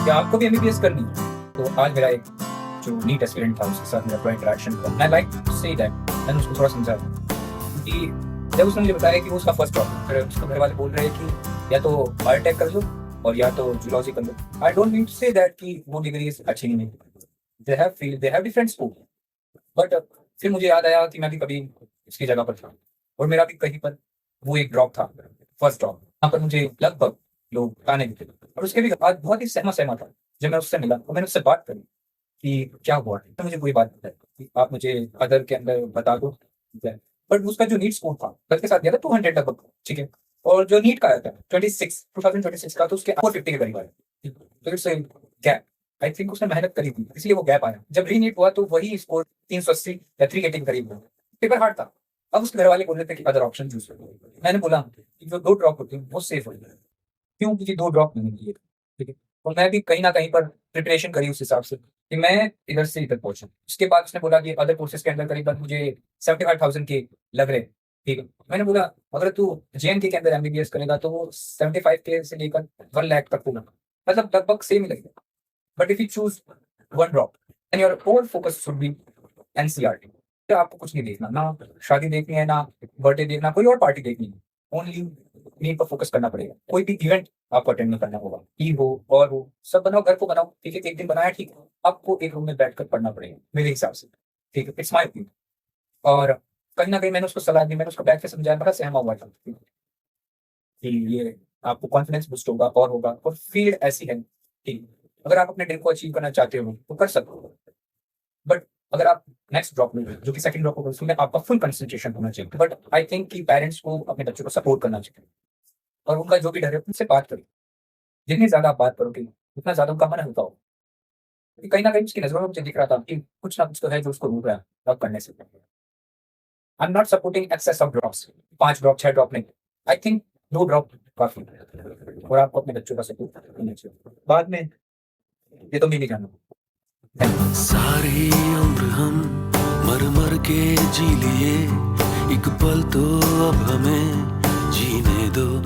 क्या आपको भी एमबीबीएस करनी है? तो आज मेरा एक जो नीट एस्पिरेंट था उसके साथ मेरा थोड़ा इंटरेक्शन हुआ। I like to say that, मैंने उसको थोड़ा समझाया कि जब उसने मुझे बताया कि वो उसका फर्स्ट जॉब है, फिर उसको घर वाले बोल रहे हैं कि या तो बायोटेक कर लो और या तो जूलॉजी कर लो। I don't mean to say that कि वो डिग्री अच्छी नहीं है, they have different scope, but फिर मुझे याद आया कि मैं भी कभी उसकी जगह पर था और मेरा भी कहीं पर वो एक ड्रॉप था, फर्स्ट ड्रॉप। वहाँ पर मुझे लगभग लोग ताने भी थे और उसके भी बाद बहुत ही सहमा सहमा था। जब मैं उससे मिला और मैंने उससे बात करी कि क्या हुआ है, तो मुझे कोई बात बताई कि आप मुझे अदर के अंदर बता दो। बट उसका जो नीट स्कोर था कल के साथ गया था 200 लगभग, ठीक है, और जो नीट का आया था 2026 का, तो उसके 450 के करीब आया। तो इट्स गैप। आई थिंक उसने मेहनत करी थी इसलिए वो गैप आया। जब री नीट हुआ तो वही स्कोर 380 या 380 के करीब हुआ। पेपर हार्ड था। अब उसके घर वाले बोल रहे थे कि अदर ऑप्शन चूज करो। मैंने बोला कि जो 2 ड्रॉप होती है वो सेफ होती है। क्यों? क्योंकि 2 ड्रॉप नहीं किए, ठीक है। और मैं भी कहीं ना कहीं पर प्रिपरेशन करी उस हिसाब से कि मैं इधर से इधर पहुंचा। उसके बाद उसने बोला कि अदर कोर्सेज के अंदर करीबन मुझे 75,000 के लग रहे, ठीक है। मैंने बोला अगर तू जेएनके के अंदर एमबीबीएस करेगा तो वो 75 के से लेकर 1 लाख तक होगा, मतलब लगभग सेम ही लगेगा। But if you choose one drop and your whole focus should be NCERT, तो आपको कुछ नहीं देखना, ना शादी देखनी है, ना बर्थडे देखना, कोई और पार्टी देखनी है। ओनली नीड पर फोकस करना पड़ेगा। कोई भी इवेंट आपको अटेंड नहीं करना होगा, ईद हो और हो, सब बनाओ, घर को बनाओ, ठीक है, एक दिन बनाया, ठीक है। आपको एक रूम में बैठकर पढ़ना पड़ेगा मेरे हिसाब से, ठीक है। It's my opinion. और कहीं ना कहीं मैंने उसको सलाह दी, मैंने उसको बैठ के समझाया, बड़ा सहमा हुआ था कि ये आपको कॉन्फिडेंस बूस्ट होगा और होगा। और फील्ड ऐसी है कि अगर आप अपने ड्रीम को अचीव करना चाहते हो तो कर सकते हो, बट अगर आप नेक्स्ट ड्रॉप में जो कि सेकंड ड्रॉप होगा उसमें आपका फुल कंसंट्रेशन होना चाहिए। बट आई थिंक कि पेरेंट्स को अपने बच्चों को सपोर्ट करना चाहिए और उनका जो भी डर है उनसे बात करें। जितनी ज्यादा आप बात करोगे उतना ज्यादा उनका मन हल्का होगा। क्योंकि कहीं ना कहीं उसकी नजरों में मुझे दिख रहा था कि कुछ ना कुछ तो है जो उसको रोक रहा है ड्रॉप करने से। I am not supporting excess of drops, 5 drop 6 drop नहीं। आई थिंक 2 ड्रॉप काफी है और आपको अपने बच्चों का सपोर्ट करना चाहिए। बाद में ये तो मैं नहीं जानूंगा। सारी उम्र हम मर मर के जी लिए, एक पल तो अब हमें जीने दो।